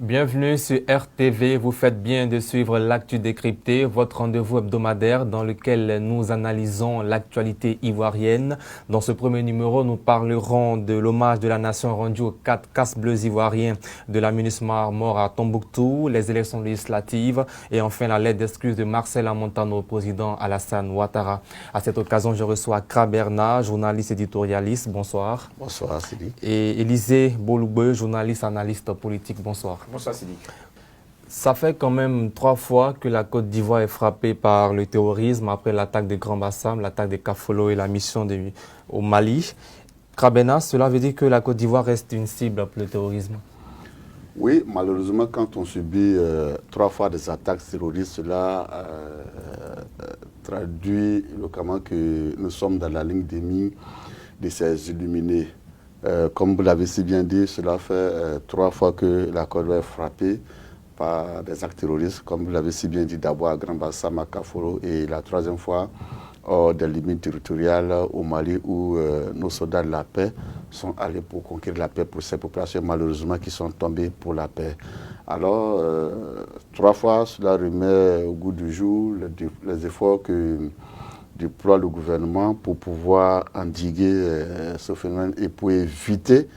Bienvenue sur RTV, vous faites bien de suivre l'Actu Décrypté, votre rendez-vous hebdomadaire dans lequel nous analysons l'actualité ivoirienne. Dans ce premier numéro, nous parlerons de l'hommage de la nation rendu aux 4 casques bleus ivoiriens de la MINUSMA mort à Tombouctou, les élections législatives et enfin la lettre d'excuse de Marcel Amontano au président Alassane Ouattara. À cette occasion, je reçois Kraberna, journaliste éditorialiste. Bonsoir. Bonsoir, Sidi. Et Élisée Boloubeu, journaliste analyste politique. Bonsoir. Bonsoir Sidi. Ça fait quand même 3 fois que la Côte d'Ivoire est frappée par le terrorisme après l'attaque de Grand Bassam, l'attaque de Kafolo et la mission au Mali. Kraberna, cela veut dire que la Côte d'Ivoire reste une cible pour le terrorisme? Oui, malheureusement, quand on subit 3 fois des attaques terroristes, cela traduit localement que nous sommes dans la ligne de mire de ces illuminés. Comme vous l'avez si bien dit, cela fait 3 fois que la Côte d'Ivoire est frappée par des actes terroristes, comme vous l'avez si bien dit, d'abord à Grand Bassam, à Kafolo, et la 3e fois hors des limites territoriales au Mali, où nos soldats de la paix sont allés pour conquérir la paix pour ces populations, malheureusement, qui sont tombées pour la paix. Alors, 3 fois, cela remet au goût du jour les efforts que déploie le gouvernement pour pouvoir endiguer ce phénomène et pour éviter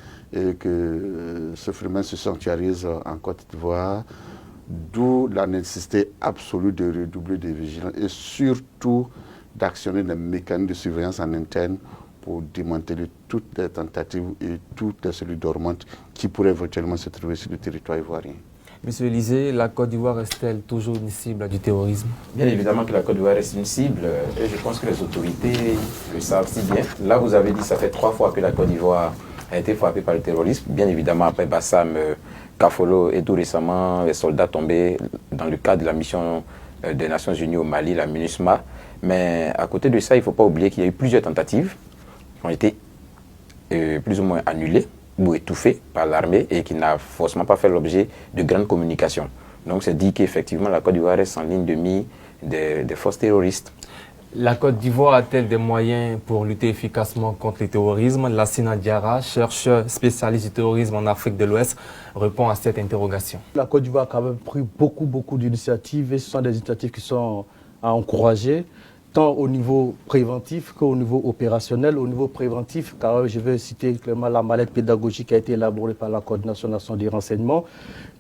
que ce phénomène se sanctuarise en Côte d'Ivoire, d'où la nécessité absolue de redoubler de vigilance et surtout d'actionner des mécanismes de surveillance en interne pour démanteler toutes les tentatives et toutes les cellules dormantes qui pourraient éventuellement se trouver sur le territoire ivoirien. Monsieur Élisée, la Côte d'Ivoire reste-t-elle toujours une cible du terrorisme? Bien évidemment que la Côte d'Ivoire reste une cible et je pense que les autorités le savent si bien. Là, vous avez dit que ça fait 3 fois que la Côte d'Ivoire a été frappée par le terrorisme. Bien évidemment, après Bassam, Kafolo et tout récemment, les soldats tombés dans le cadre de la mission des Nations Unies au Mali, la MINUSMA. Mais à côté de ça, il ne faut pas oublier qu'il y a eu plusieurs tentatives qui ont été plus ou moins annulées ou étouffé par l'armée et qui n'a forcément pas fait l'objet de grandes communications. Donc c'est dit qu'effectivement la Côte d'Ivoire reste en ligne de mire des forces terroristes. La Côte d'Ivoire a-t-elle des moyens pour lutter efficacement contre le terrorisme? Lassina Diarra, chercheur spécialiste du terrorisme en Afrique de l'Ouest, répond à cette interrogation. La Côte d'Ivoire a quand même pris beaucoup d'initiatives et ce sont des initiatives qui sont à encourager, tant au niveau préventif qu'au niveau opérationnel. Au niveau préventif, car je vais citer clairement la mallette pédagogique qui a été élaborée par la Coordination nationale des renseignements,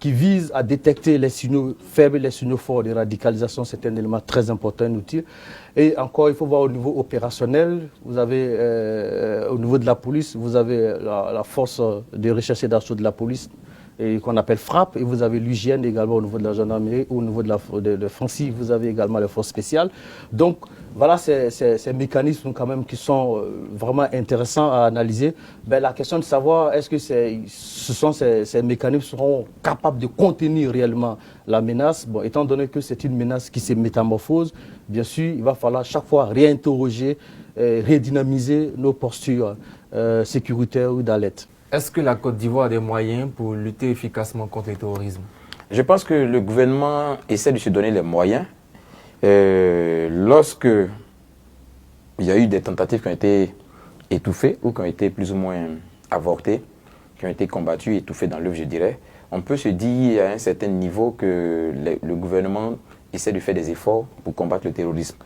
qui vise à détecter les signaux faibles et les signaux forts de radicalisation. C'est un élément très important, utile. Et encore, il faut voir au niveau opérationnel, vous avez au niveau de la police, vous avez la force de recherche et d'assaut de la police, qu'on appelle FRAP, et vous avez l'hygiène également au niveau de la gendarmerie, au niveau de la Francie, vous avez également les forces spéciales. Donc voilà ces mécanismes quand même qui sont vraiment intéressants à analyser. Ben, la question de savoir est-ce que ces mécanismes seront capables de contenir réellement la menace. Bon, étant donné que c'est une menace qui se métamorphose, bien sûr, il va falloir chaque fois réinterroger, redynamiser nos postures sécuritaires ou d'alerte. Est-ce que la Côte d'Ivoire a des moyens pour lutter efficacement contre le terrorisme? Je pense que le gouvernement essaie de se donner les moyens. Lorsque il y a eu des tentatives qui ont été étouffées ou qui ont été plus ou moins avortées, qui ont été combattues, étouffées dans l'œuvre, je dirais, on peut se dire à un certain niveau que le gouvernement essaie de faire des efforts pour combattre le terrorisme.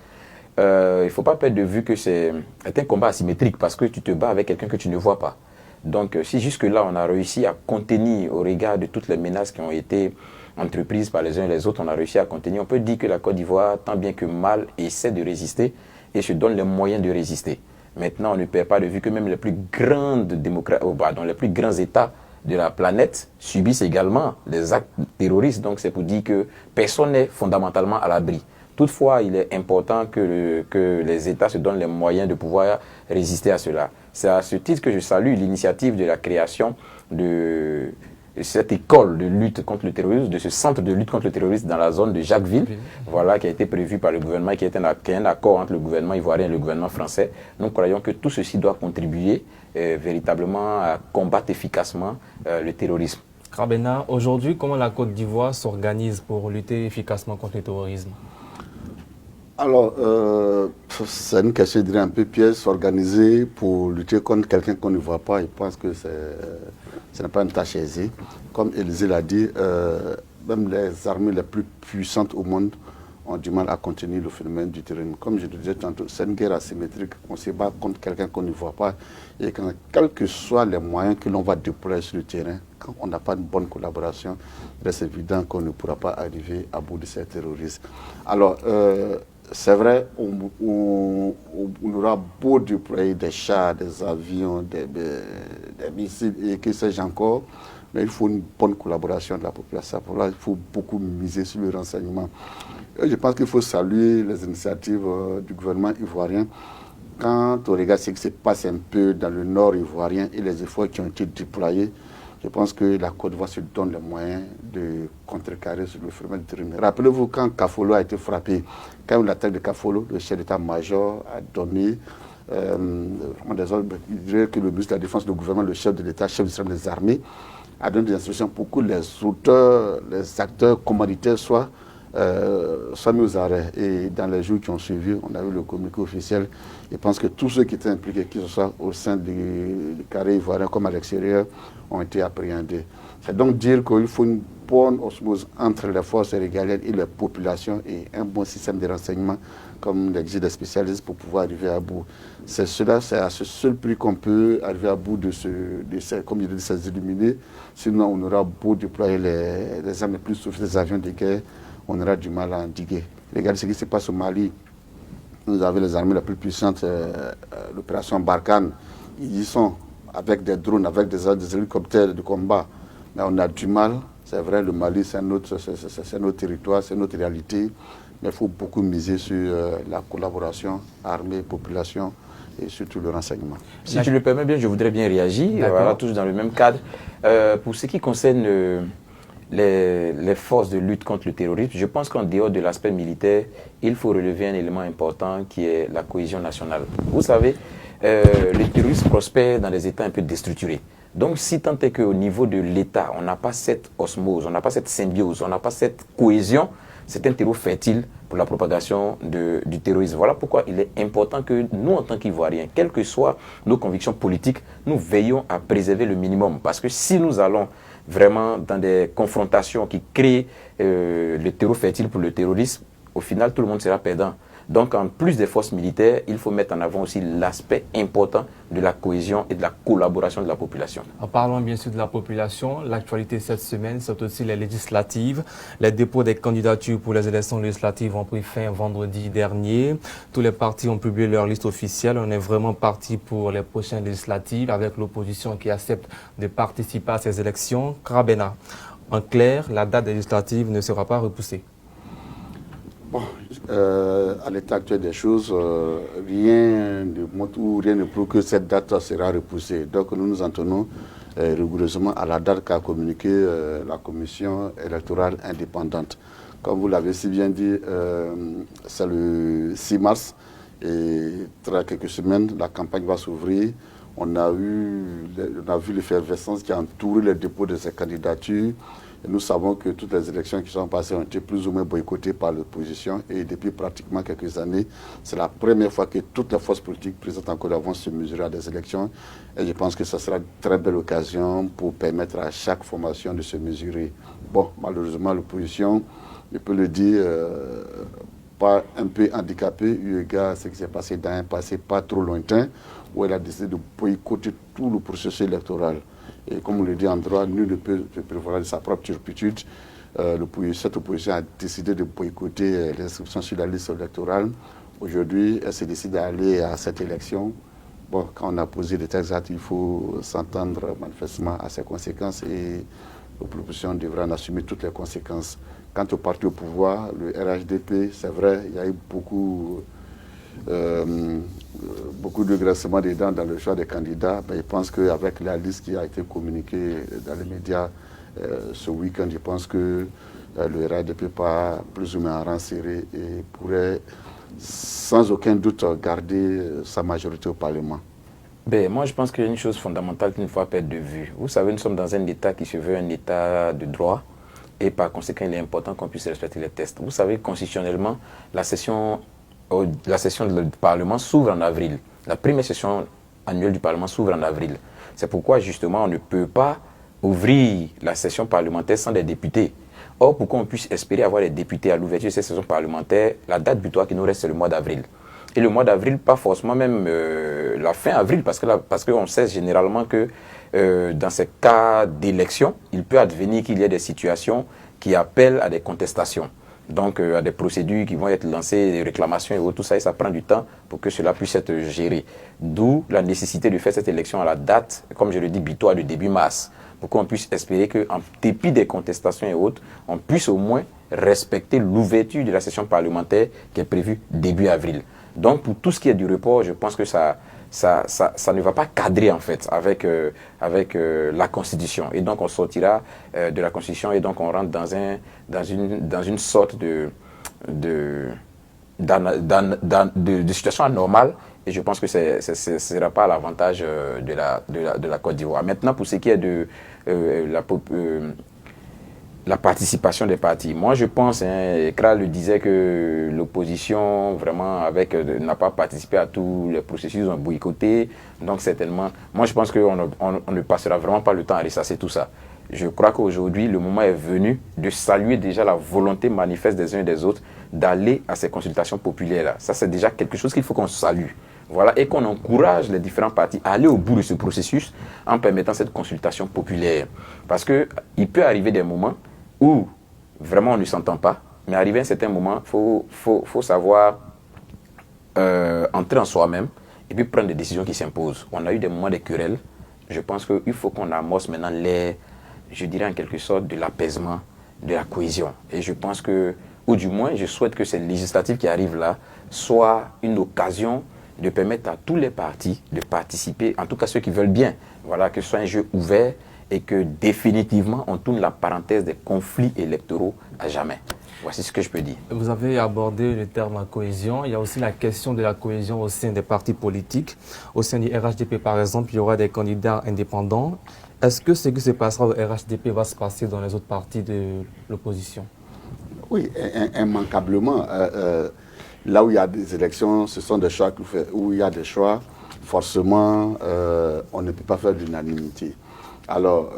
Il ne faut pas perdre de vue que c'est un combat asymétrique parce que tu te bats avec quelqu'un que tu ne vois pas. Donc, si jusque-là, on a réussi à contenir, au regard de toutes les menaces qui ont été entreprises par les uns et les autres, on a réussi à contenir, on peut dire que la Côte d'Ivoire, tant bien que mal, essaie de résister et se donne les moyens de résister. Maintenant, on ne perd pas de vue que même les plus grandes les plus grands États de la planète subissent également les actes terroristes. Donc, c'est pour dire que personne n'est fondamentalement à l'abri. Toutefois, il est important que les États se donnent les moyens de pouvoir résister à cela. C'est à ce titre que je salue l'initiative de la création de cette école de lutte contre le terrorisme, de ce centre de lutte contre le terrorisme dans la zone de Jacquesville, voilà, qui a été prévu par le gouvernement, qui est un accord entre le gouvernement ivoirien et le gouvernement français. Nous croyons que tout ceci doit contribuer véritablement à combattre efficacement le terrorisme. Kraberna, aujourd'hui, comment la Côte d'Ivoire s'organise pour lutter efficacement contre le terrorisme? Alors, c'est une question, je dirais, un peu piège, s'organiser pour lutter contre quelqu'un qu'on ne voit pas. Je pense que ce n'est pas une tâche aisée. Comme Élisée l'a dit, même les armées les plus puissantes au monde ont du mal à contenir le phénomène du terrorisme. Comme je le disais tantôt, c'est une guerre asymétrique. On se bat contre quelqu'un qu'on ne voit pas. Et quels que soient les moyens que l'on va déployer sur le terrain, quand on n'a pas une bonne collaboration, c'est évident qu'on ne pourra pas arriver à bout de ces terroristes. Alors, c'est vrai, on aura beau déployer des chars, des avions, des missiles et que sais-je encore, mais il faut une bonne collaboration de la population. Pour là, il faut beaucoup miser sur le renseignement. Je pense qu'il faut saluer les initiatives du gouvernement ivoirien. Quand on regarde ce qui se passe un peu dans le nord ivoirien et les efforts qui ont été déployés, je pense que la Côte d'Ivoire se donne les moyens de contrecarrer sur le phénomène du terrorisme. Rappelez-vous quand Kafolo a été frappé, quand il y a eu l'attaque de Kafolo, le chef d'état-major a donné des ordres. Il dirait que le ministre de la Défense, le gouvernement, le chef de l'État, chef du système des armées, a donné des instructions pour que les auteurs, les acteurs commanditaires soient mis aux arrêts. Et dans les jours qui ont suivi, on a eu le communiqué officiel. Je pense que tous ceux qui étaient impliqués, qu'ils soient au sein du carré ivoirien comme à l'extérieur, ont été appréhendés. C'est donc dire qu'il faut une bonne osmose entre les forces régaliennes et les populations et un bon système de renseignement, comme l'exigent des spécialistes, pour pouvoir arriver à bout. C'est à ce seul prix qu'on peut arriver à bout de ces illuminés. Sinon, on aura beau déployer les armes les plus sophistiquées, les avions de guerre, on aura du mal à endiguer. Regardez ce qui se passe au Mali. Nous avons les armées les plus puissantes, l'opération Barkhane. Ils y sont avec des drones, avec des hélicoptères de combat. Mais on a du mal. C'est vrai, le Mali, c'est notre territoire, c'est notre réalité. Mais il faut beaucoup miser sur la collaboration armée-population et surtout le renseignement. Si tu le permets bien, je voudrais bien réagir, voilà, tous dans le même cadre. Pour ce qui concerne les forces de lutte contre le terrorisme, je pense qu'en dehors de l'aspect militaire, il faut relever un élément important qui est la cohésion nationale. Vous savez, les terroristes prospèrent dans des États un peu déstructurés. Donc, si tant est qu'au niveau de l'État, on n'a pas cette osmose, on n'a pas cette symbiose, on n'a pas cette cohésion, c'est un terreau fertile pour la propagation du terrorisme. Voilà pourquoi il est important que nous, en tant qu'Ivoiriens, quelles que soient nos convictions politiques, nous veillons à préserver le minimum. Parce que si nous allons vraiment dans des confrontations qui créent le terreau fertile pour le terrorisme, au final, tout le monde sera perdant. Donc, en plus des forces militaires, il faut mettre en avant aussi l'aspect important de la cohésion et de la collaboration de la population. En parlant bien sûr de la population, l'actualité cette semaine, c'est aussi les législatives. Les dépôts des candidatures pour les élections législatives ont pris fin vendredi dernier. Tous les partis ont publié leur liste officielle. On est vraiment parti pour les prochaines législatives avec l'opposition qui accepte de participer à ces élections. Krabena, en clair, la date des législatives ne sera pas repoussée. Bon, à l'état actuel des choses, rien ne prouve que cette date sera repoussée. Donc nous nous en tenons rigoureusement à la date qu'a communiquée la commission électorale indépendante. Comme vous l'avez si bien dit, c'est le 6 mars et très quelques semaines, la campagne va s'ouvrir. On a vu l'effervescence qui a entouré les dépôts de ces candidatures. Et nous savons que toutes les élections qui sont passées ont été plus ou moins boycottées par l'opposition. Et depuis pratiquement quelques années, c'est la première fois que toutes les forces politiques présentes en Côte d'Ivoire se mesurent à des élections. Et je pense que ce sera une très belle occasion pour permettre à chaque formation de se mesurer. Bon, malheureusement, l'opposition, je peux le dire, pas un peu handicapée, eu égard à ce qui s'est passé dans un passé pas trop lointain, où elle a décidé de boycotter tout le processus électoral. Et comme on le dit en droit, nul ne peut se prévoir de sa propre turpitude. Cette opposition a décidé de boycotter les inscriptions sur la liste électorale. Aujourd'hui, elle se décide d'aller à cette élection. Bon, quand on a posé des textes, il faut s'entendre manifestement à ces conséquences et l'opposition devra en assumer toutes les conséquences. Quant au parti au pouvoir, le RHDP, c'est vrai, il y a eu beaucoup de graissements des dents dans le choix des candidats. Mais je pense qu'avec la liste qui a été communiquée dans les médias ce week-end, je pense que le RHDP part plus ou moins en rang serré et pourrait sans aucun doute garder sa majorité au Parlement. Ben, moi, je pense qu'il y a une chose fondamentale qu'il ne faut pas perdre de vue. Vous savez, nous sommes dans un État qui se veut un État de droit et par conséquent, il est important qu'on puisse respecter les tests. Vous savez, constitutionnellement, la session la session du Parlement s'ouvre en avril. La première session annuelle du Parlement s'ouvre en avril. C'est pourquoi, justement, on ne peut pas ouvrir la session parlementaire sans des députés. Or, pour qu'on puisse espérer avoir des députés à l'ouverture de cette session parlementaire, la date butoir qui nous reste, c'est le mois d'avril. Et le mois d'avril, pas forcément même la fin avril, parce qu'on sait généralement que dans ces cas d'élection, il peut advenir qu'il y ait des situations qui appellent à des contestations. Donc, à des procédures qui vont être lancées, des réclamations et autres, tout ça, et ça prend du temps pour que cela puisse être géré. D'où la nécessité de faire cette élection à la date, comme je le dis, butoir de début mars, pour qu'on puisse espérer qu'en dépit des contestations et autres, on puisse au moins respecter l'ouverture de la session parlementaire qui est prévue début avril. Donc, pour tout ce qui est du report, je pense que ça ne va pas cadrer en fait avec la Constitution. Et donc, on sortira de la Constitution et donc on rentre dans une sorte de situation anormale. Et je pense que ce ne sera pas à l'avantage de la Côte d'Ivoire. Maintenant, pour ce qui est de la participation des partis. Moi, je pense, Kral le disait, que l'opposition, vraiment, n'a pas participé à tous les processus, ont boycotté. Donc, certainement, moi, je pense qu'on ne passera vraiment pas le temps à ressasser tout ça. Je crois qu'aujourd'hui, le moment est venu de saluer déjà la volonté manifeste des uns et des autres d'aller à ces consultations populaires-là. Ça, c'est déjà quelque chose qu'il faut qu'on salue. Voilà, et qu'on encourage les différents partis à aller au bout de ce processus en permettant cette consultation populaire. Parce qu'il peut arriver des moments où vraiment on ne s'entend pas, mais arrivé à un certain moment, il faut savoir entrer en soi-même et puis prendre des décisions qui s'imposent. On a eu des moments de querelles. Je pense qu'il faut qu'on amorce maintenant je dirais en quelque sorte, de l'apaisement, de la cohésion. Et je pense que, ou du moins, je souhaite que cette législative qui arrive là soit une occasion de permettre à tous les partis de participer, en tout cas ceux qui veulent bien. Voilà, que ce soit un jeu ouvert et que définitivement on tourne la parenthèse des conflits électoraux à jamais. Voici ce que je peux dire. Vous avez abordé le terme cohésion. Il y a aussi la question de la cohésion au sein des partis politiques. Au sein du RHDP, par exemple, il y aura des candidats indépendants. Est-ce que ce qui se passera au RHDP va se passer dans les autres partis de l'opposition? Oui, immanquablement. Là où il y a des élections, ce sont des choix où il y a des choix. Forcément, on ne peut pas faire l'unanimité. Alors,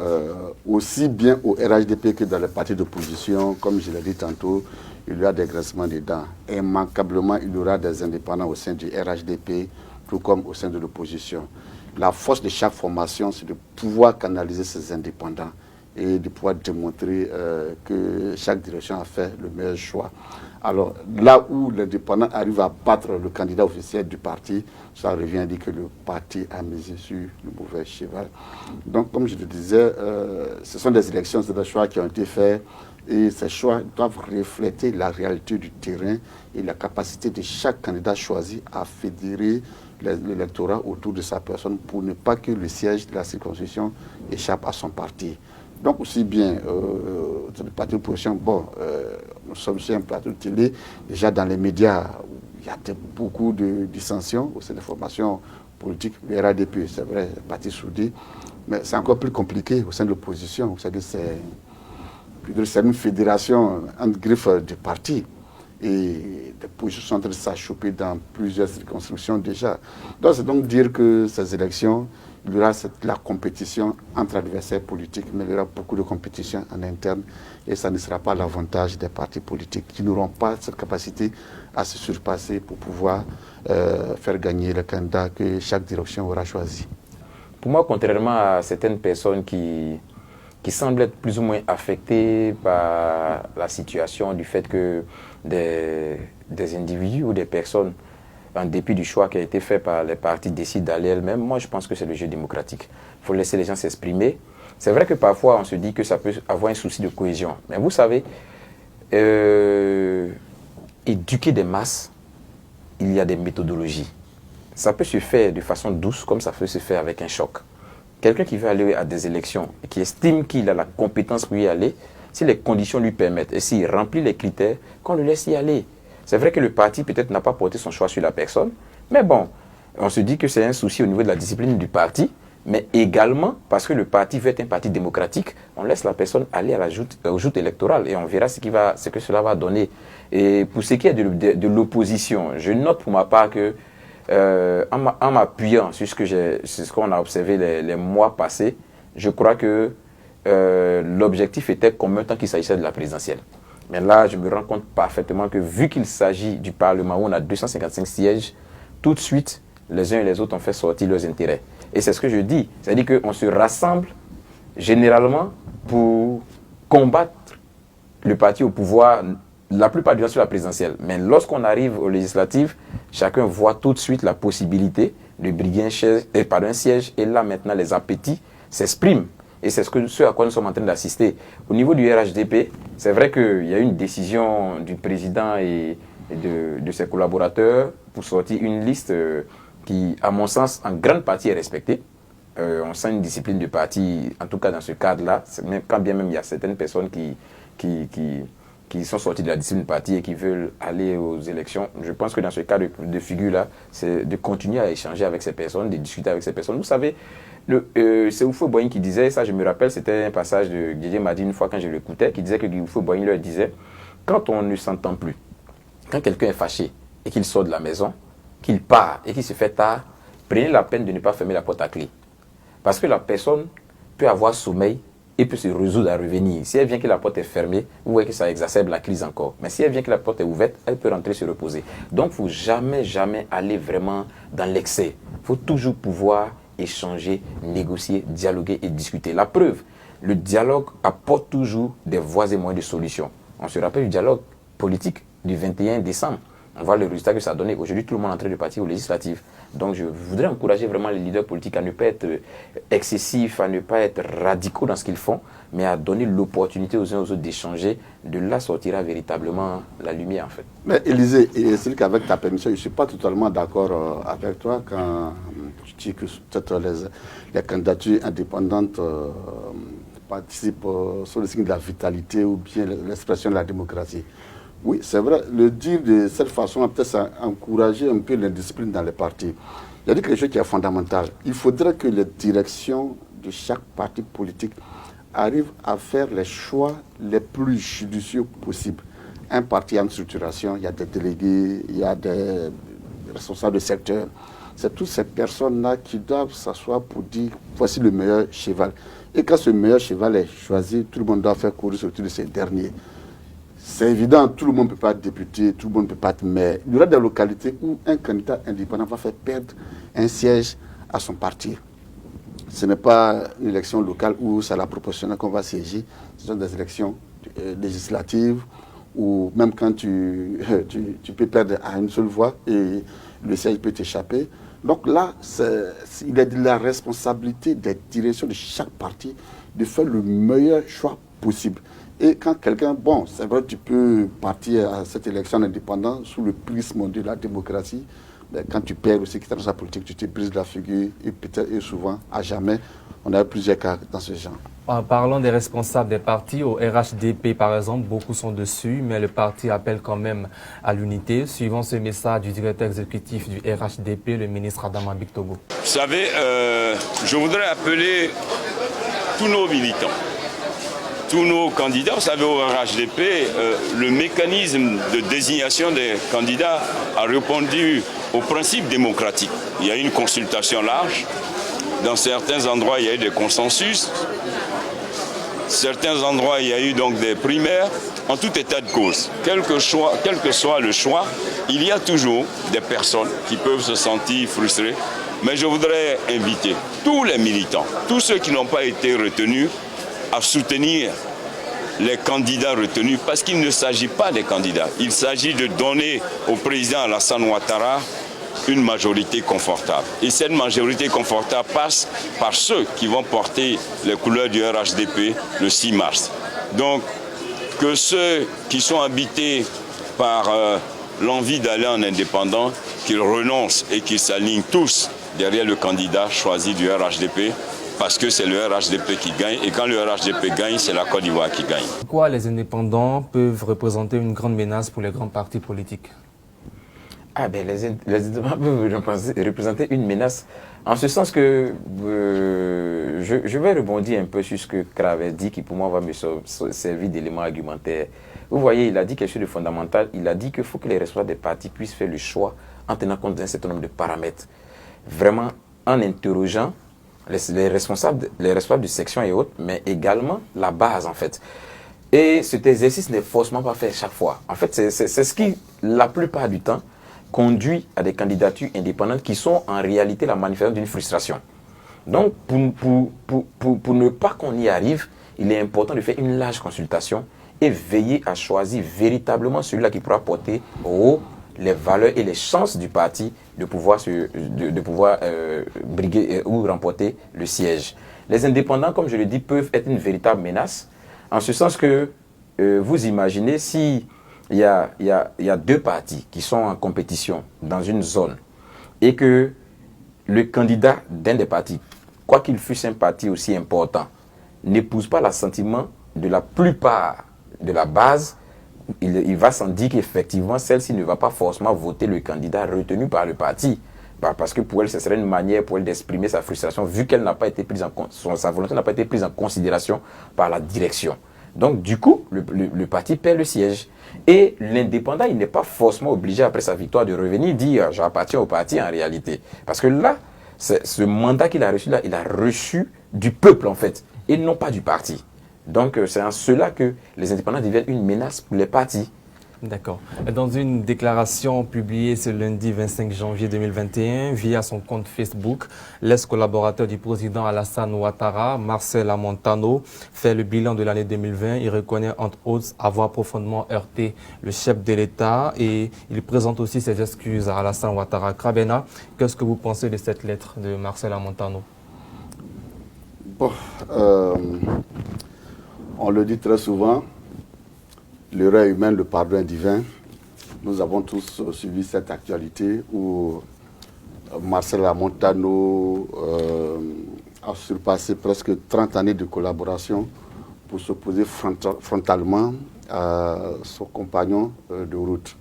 aussi bien au RHDP que dans les partis d'opposition, comme je l'ai dit tantôt, il y a des graissements des dents. Immanquablement, il y aura des indépendants au sein du RHDP, tout comme au sein de l'opposition. La force de chaque formation, c'est de pouvoir canaliser ces indépendants et de pouvoir démontrer que chaque direction a fait le meilleur choix. Alors, là où l'indépendant arrive à battre le candidat officiel du parti, ça revient à dire que le parti a misé sur le mauvais cheval. Donc, comme je le disais, ce sont des élections, c'est des choix qui ont été faits et ces choix doivent refléter la réalité du terrain et la capacité de chaque candidat choisi à fédérer l'électorat autour de sa personne pour ne pas que le siège de la circonscription échappe à son parti. Donc aussi bien, le parti d'opposition, nous sommes sur un plateau de télé, déjà dans les médias, il y a beaucoup de dissensions au sein des formations politiques. Le RADP, c'est vrai, parti soudé, mais c'est encore plus compliqué au sein de l'opposition. C'est une fédération entre griffes de partis. Et des positions sont en train de s'achoper dans plusieurs circonscriptions déjà. Donc c'est donc dire que ces élections, il y aura la compétition entre adversaires politiques, mais il y aura beaucoup de compétition en interne et ça ne sera pas l'avantage des partis politiques qui n'auront pas cette capacité à se surpasser pour pouvoir faire gagner le candidat que chaque direction aura choisi. Pour moi, contrairement à certaines personnes qui semblent être plus ou moins affectées par la situation du fait que des individus ou des personnes, en dépit du choix qui a été fait par les partis, décident d'aller elles-mêmes, moi je pense que c'est le jeu démocratique. Il faut laisser les gens s'exprimer. C'est vrai que parfois on se dit que ça peut avoir un souci de cohésion. Mais vous savez, éduquer des masses, il y a des méthodologies. Ça peut se faire de façon douce comme ça peut se faire avec un choc. Quelqu'un qui veut aller à des élections et qui estime qu'il a la compétence pour y aller, si les conditions lui permettent et s'il remplit les critères, qu'on le laisse y aller. C'est vrai que le parti peut-être n'a pas porté son choix sur la personne, mais bon, on se dit que c'est un souci au niveau de la discipline du parti mais également parce que le parti veut être un parti démocratique, on laisse la personne aller à la joute électorale et on verra ce que cela va donner. Et pour ce qui est de l'opposition, je note pour ma part que, en m'appuyant sur ce qu'on a observé les mois passés, je crois que l'objectif était commun tant qu'il s'agissait de la présidentielle. Mais là, je me rends compte parfaitement que vu qu'il s'agit du Parlement où on a 255 sièges, tout de suite, les uns et les autres ont fait sortir leurs intérêts. Et c'est ce que je dis, c'est-à-dire qu'on se rassemble généralement pour combattre le parti au pouvoir, la plupart du temps sur la présidentielle. Mais lorsqu'on arrive aux législatives, chacun voit tout de suite la possibilité de briguer un siège. Et là, maintenant, les appétits s'expriment. Et c'est ce à quoi nous sommes en train d'assister. Au niveau du RHDP, c'est vrai qu'il y a eu une décision du président et de ses collaborateurs pour sortir une liste qui, à mon sens, en grande partie est respectée. On sent une discipline du parti, en tout cas dans ce cadre-là, quand bien même il y a certaines personnes qui sont sorties de la discipline du parti et qui veulent aller aux élections. Je pense que dans ce cas de figure-là, c'est de continuer à échanger avec ces personnes, de discuter avec ces personnes. Vous savez, c'est Oufo Boigny qui disait, ça je me rappelle, c'était un passage de Didier Madi une fois quand je l'écoutais, qui disait que Oufo Boigny leur disait, quand on ne s'entend plus, quand quelqu'un est fâché et qu'il sort de la maison, qu'il part et qu'il se fait tard, prenez la peine de ne pas fermer la porte à clé. Parce que la personne peut avoir sommeil et peut se résoudre à revenir. Si elle vient que la porte est fermée, vous voyez que ça exacerbe la crise encore. Mais si elle vient que la porte est ouverte, elle peut rentrer se reposer. Donc, il ne faut jamais aller vraiment dans l'excès. Il faut toujours pouvoir échanger, négocier, dialoguer et discuter. La preuve, le dialogue apporte toujours des voies et moyens de solution. On se rappelle du dialogue politique du 21 décembre. On voit le résultat que ça a donné. Aujourd'hui, tout le monde est en train de partir aux législatives. Donc, je voudrais encourager vraiment les leaders politiques à ne pas être excessifs, à ne pas être radicaux dans ce qu'ils font, mais à donner l'opportunité aux uns aux autres d'échanger. De là sortira véritablement la lumière, en fait. Mais Élisée, c'est vrai qu'avec ta permission, je ne suis pas totalement d'accord avec toi quand tu dis que peut-être les candidatures indépendantes participent sur le signe de la vitalité ou bien l'expression de la démocratie. Oui, c'est vrai, le dire de cette façon a peut-être encouragé un peu l'indiscipline dans les partis. Il y a quelque chose qui est fondamental. Il faudrait que les directions de chaque parti politique arrivent à faire les choix les plus judicieux possibles. Un parti a une structuration, il y a des délégués, il y a des responsables de secteur. C'est toutes ces personnes-là qui doivent s'asseoir pour dire voici le meilleur cheval. Et quand ce meilleur cheval est choisi, tout le monde doit faire courir autour de ces derniers. C'est évident, tout le monde ne peut pas être député, tout le monde ne peut pas être maire. Il y aura des localités où un candidat indépendant va faire perdre un siège à son parti. Ce n'est pas une élection locale où c'est la proportionnelle qu'on va siéger. Ce sont des élections législatives où même quand tu peux perdre à une seule voix et le siège peut t'échapper. Donc là, il est de la responsabilité des directions de chaque parti de faire le meilleur choix possible. Et quand quelqu'un, bon, c'est vrai, tu peux partir à cette élection indépendante sous le prisme de la démocratie, mais quand tu perds aussi, qui est dans sa politique, tu te brises la figure et peut-être et souvent, à jamais, on a plusieurs cas dans ce genre. En parlant des responsables des partis, au RHDP par exemple, beaucoup sont dessus, mais le parti appelle quand même à l'unité. Suivant ce message du directeur exécutif du RHDP, le ministre Adama Bictogo. Vous savez, je voudrais appeler tous nos militants, tous nos candidats. Vous savez, au RHDP, le mécanisme de désignation des candidats a répondu au principe démocratique. Il y a eu une consultation large. Dans certains endroits, il y a eu des consensus. Certains endroits, il y a eu donc des primaires. En tout état de cause, quel que soit le choix, il y a toujours des personnes qui peuvent se sentir frustrées. Mais je voudrais inviter tous les militants, tous ceux qui n'ont pas été retenus, à soutenir les candidats retenus, parce qu'il ne s'agit pas des candidats. Il s'agit de donner au président Alassane Ouattara une majorité confortable. Et cette majorité confortable passe par ceux qui vont porter les couleurs du RHDP le 6 mars. Donc, que ceux qui sont habités par l'envie d'aller en indépendant, qu'ils renoncent et qu'ils s'alignent tous derrière le candidat choisi du RHDP, parce que c'est le RHDP qui gagne, et quand le RHDP gagne, c'est la Côte d'Ivoire qui gagne. Pourquoi les indépendants peuvent représenter une grande menace pour les grands partis politiques? Les indépendants peuvent représenter une menace En ce sens que je vais rebondir un peu sur ce que Kra avait dit, qui pour moi va me servir d'élément argumentaire. Vous voyez, il a dit quelque chose de fondamental. Il a dit qu'il faut que les responsables des partis puissent faire le choix en tenant compte d'un certain nombre de paramètres. Vraiment en interrogeant les responsables de section et autres, mais également la base en fait. Et cet exercice n'est forcément pas fait chaque fois. En fait, c'est ce qui, la plupart du temps, conduit à des candidatures indépendantes qui sont en réalité la manifestation d'une frustration. Donc, pour ne pas qu'on y arrive, il est important de faire une large consultation et veiller à choisir véritablement celui-là qui pourra porter haut les valeurs et les chances du parti de pouvoir, briguer ou remporter le siège. Les indépendants, comme je le dis, peuvent être une véritable menace, en ce sens que vous imaginez si il y a deux partis qui sont en compétition dans une zone et que le candidat d'un des partis, quoi qu'il fût un parti aussi important, n'épouse pas l'assentiment de la plupart de la base, il va sans dire qu'effectivement, celle-ci ne va pas forcément voter le candidat retenu par le parti. Parce que pour elle, ce serait une manière pour elle d'exprimer sa frustration, vu qu'elle n'a pas été prise sa volonté n'a pas été prise en considération par la direction. Donc, du coup, le parti perd le siège. Et l'indépendant, il n'est pas forcément obligé, après sa victoire, de revenir dire « j'appartiens au parti » en réalité. Parce que là, ce mandat qu'il a reçu, là, il a reçu du peuple, en fait, et non pas du parti. Donc, c'est en cela que les indépendants deviennent une menace pour les partis. D'accord. Dans une déclaration publiée ce lundi 25 janvier 2021 via son compte Facebook, l'ex-collaborateur du président Alassane Ouattara, Marcel Amontano, fait le bilan de l'année 2020. Il reconnaît entre autres avoir profondément heurté le chef de l'État et il présente aussi ses excuses à Alassane Ouattara. Krabena, qu'est-ce que vous pensez de cette lettre de Marcel Amontano? Bon, on le dit très souvent, l'erreur humaine, le pardon est divin. Nous avons tous suivi cette actualité où Marcel Amontano a surpassé presque 30 années de collaboration pour s'opposer frontalement à son compagnon de route.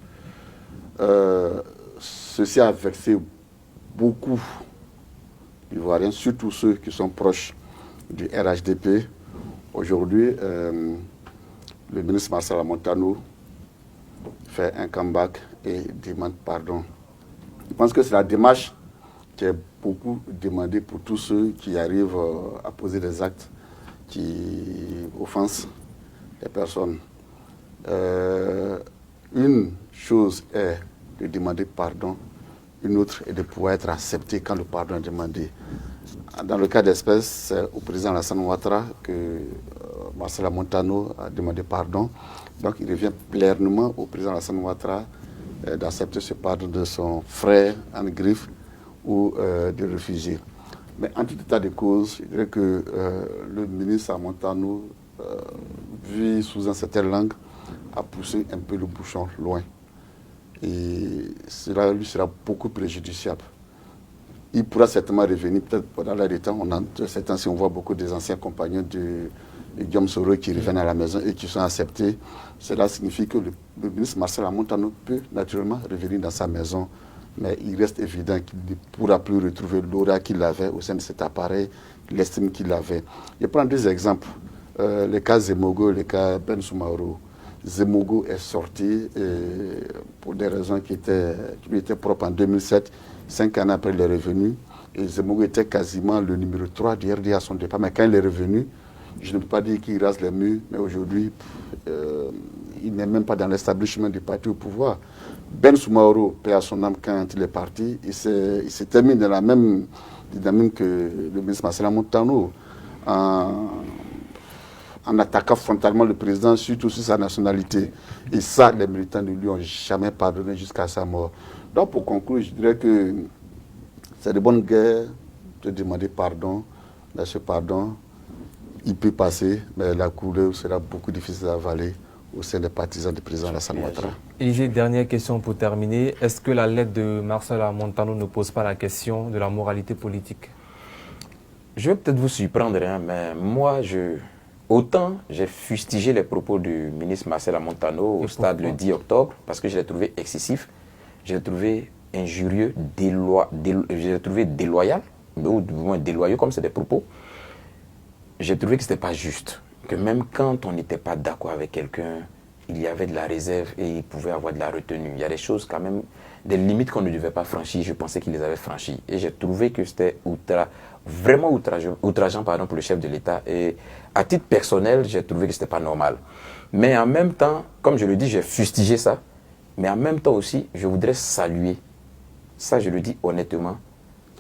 Ceci a vexé beaucoup d'Ivoiriens, surtout ceux qui sont proches du RHDP. Aujourd'hui, le ministre Marcel Amontano fait un comeback et demande pardon. Je pense que c'est la démarche qui est beaucoup demandée pour tous ceux qui arrivent à poser des actes qui offensent les personnes. Une chose est de demander pardon, une autre est de pouvoir être accepté quand le pardon est demandé. Dans le cas d'espèce, c'est au président Alassane Ouattara que Marcel Amontano a demandé pardon. Donc il revient pleinement au président Alassane Ouattara d'accepter ce pardon de son frère en griffe ou de refuser. Mais en tout état de cause, je dirais que le ministre Amontano, vu sous un certain langue, a poussé un peu le bouchon loin. Et cela lui sera beaucoup préjudiciable. Il pourra certainement revenir, peut-être pendant l'air des temps. Ces temps-ci, on voit beaucoup des anciens compagnons de Guillaume Soro qui reviennent à la maison et qui sont acceptés. Cela signifie que le ministre Marcel Amontano peut naturellement revenir dans sa maison, mais il reste évident qu'il ne pourra plus retrouver l'aura qu'il avait au sein de cet appareil, l'estime qu'il avait. Je prends deux exemples. Les cas Zemogo et le cas Ben Soumaoro. Zemogo est sorti pour des raisons qui lui étaient propres en 2007. 5 ans après, il est revenu. Et Zemogo était quasiment le numéro 3 du RDA à son départ. Mais quand il est revenu, je ne peux pas dire qu'il rase les murs, mais aujourd'hui, il n'est même pas dans l'establishment du parti au pouvoir. Ben Soumaoro, paix à son âme, quand il est parti, il s'est terminé dans la même dynamique que le ministre Marcel Amontano, en attaquant frontalement le président, surtout sur sa nationalité. Et ça, les militants ne lui ont jamais pardonné jusqu'à sa mort. Donc, pour conclure, je dirais que c'est de bonne guerre de demander pardon, mais ce pardon, il peut passer, mais la couleur sera beaucoup difficile à avaler au sein des partisans du président Alassane Ouattara. Et j'ai une dernière question pour terminer. Est-ce que la lettre de Marcel Amontano ne pose pas la question de la moralité politique? Je vais peut-être vous surprendre, hein, mais moi, autant j'ai fustigé les propos du ministre Marcel Amontano au stade le 10 octobre, parce que je l'ai trouvé excessif, je l'ai trouvé injurieux, je l'ai trouvé déloyal, ou du moins déloyaux, comme c'est des propos, j'ai trouvé que ce n'était pas juste. Que même quand on n'était pas d'accord avec quelqu'un, il y avait de la réserve et il pouvait avoir de la retenue. Il y a des choses quand même, des limites qu'on ne devait pas franchir, je pensais qu'il les avait franchies. Et j'ai trouvé que c'était vraiment outrageant pour le chef de l'État. Et à titre personnel, j'ai trouvé que ce n'était pas normal. Mais en même temps, comme je le dis, j'ai fustigé ça. Mais en même temps aussi, je voudrais saluer, ça je le dis honnêtement,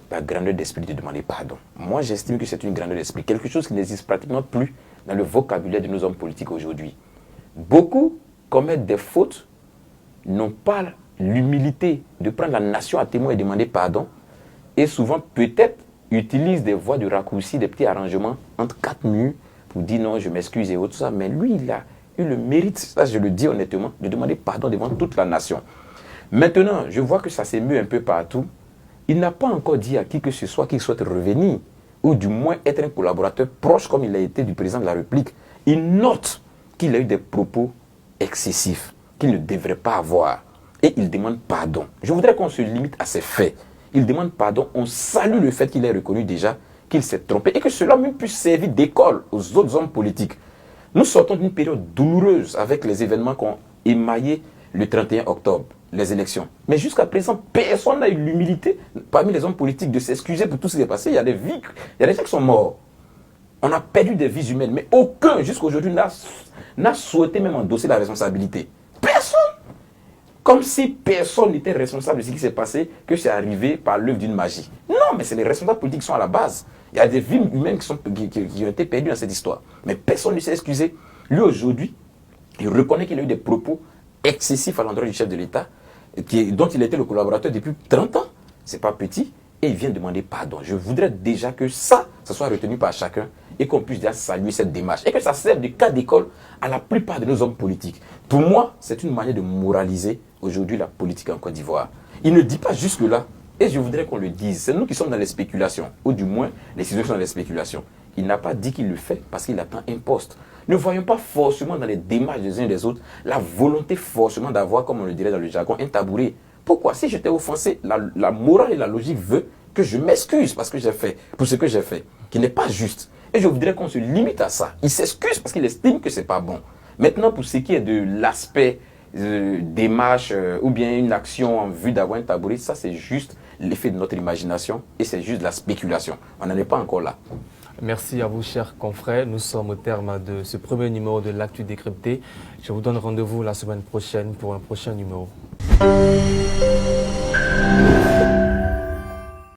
la grandeur d'esprit de demander pardon. Moi, j'estime que c'est une grandeur d'esprit, quelque chose qui n'existe pratiquement plus dans le vocabulaire de nos hommes politiques aujourd'hui. Beaucoup commettent des fautes, n'ont pas l'humilité de prendre la nation à témoin et demander pardon, et souvent peut-être utilisent des voies de raccourci, des petits arrangements entre quatre murs pour dire non, je m'excuse et autres, ça. Mais lui, il a eu le mérite, ça je le dis honnêtement, de demander pardon devant toute la nation. Maintenant, je vois que ça s'émeut un peu partout. Il n'a pas encore dit à qui que ce soit qu'il souhaite revenir, ou du moins être un collaborateur proche comme il a été du président de la République. Il note qu'il a eu des propos excessifs, qu'il ne devrait pas avoir. Et il demande pardon. Je voudrais qu'on se limite à ces faits. Il demande pardon, on salue le fait qu'il ait reconnu déjà qu'il s'est trompé et que cela même puisse servir d'école aux autres hommes politiques. Nous sortons d'une période douloureuse avec les événements qui ont émaillé le 31 octobre, les élections. Mais jusqu'à présent, personne n'a eu l'humilité parmi les hommes politiques de s'excuser pour tout ce qui s'est passé. Il y a des vies, il y a des gens qui sont morts. On a perdu des vies humaines, mais aucun jusqu'à aujourd'hui n'a souhaité même endosser la responsabilité. Personne. Comme si personne n'était responsable de ce qui s'est passé, que c'est arrivé par l'œuvre d'une magie. Non, mais c'est les responsables politiques qui sont à la base. Il y a des vies humaines qui ont été perdues dans cette histoire. Mais personne ne s'est excusé. Lui, aujourd'hui, il reconnaît qu'il a eu des propos excessifs à l'endroit du chef de l'État, dont il était le collaborateur depuis 30 ans. C'est pas petit. Et il vient demander pardon. Je voudrais déjà que ça soit retenu par chacun et qu'on puisse déjà saluer cette démarche. Et que ça serve de cas d'école à la plupart de nos hommes politiques. Pour moi, c'est une manière de moraliser aujourd'hui la politique en Côte d'Ivoire. Il ne dit pas jusque-là, et je voudrais qu'on le dise. C'est nous qui sommes dans les spéculations, ou du moins les citoyens sont dans les spéculations. Il n'a pas dit qu'il le fait parce qu'il attend un poste. Ne voyons pas forcément dans les démarches des uns et des autres la volonté forcément d'avoir, comme on le dirait dans le jargon, un tabouret. Pourquoi? Si j'étais offensé, la morale et la logique veut que je m'excuse pour ce que j'ai fait, qui n'est pas juste. Et je voudrais qu'on se limite à ça. Il s'excuse parce qu'il estime que ce n'est pas bon. Maintenant, pour ce qui est de l'aspect démarche ou bien une action en vue d'avoir un tabouret, ça c'est juste l'effet de notre imagination et c'est juste de la spéculation. On n'en est pas encore là. Merci à vous, chers confrères. Nous sommes au terme de ce premier numéro de l'Actu Décrypté. Je vous donne rendez-vous la semaine prochaine pour un prochain numéro.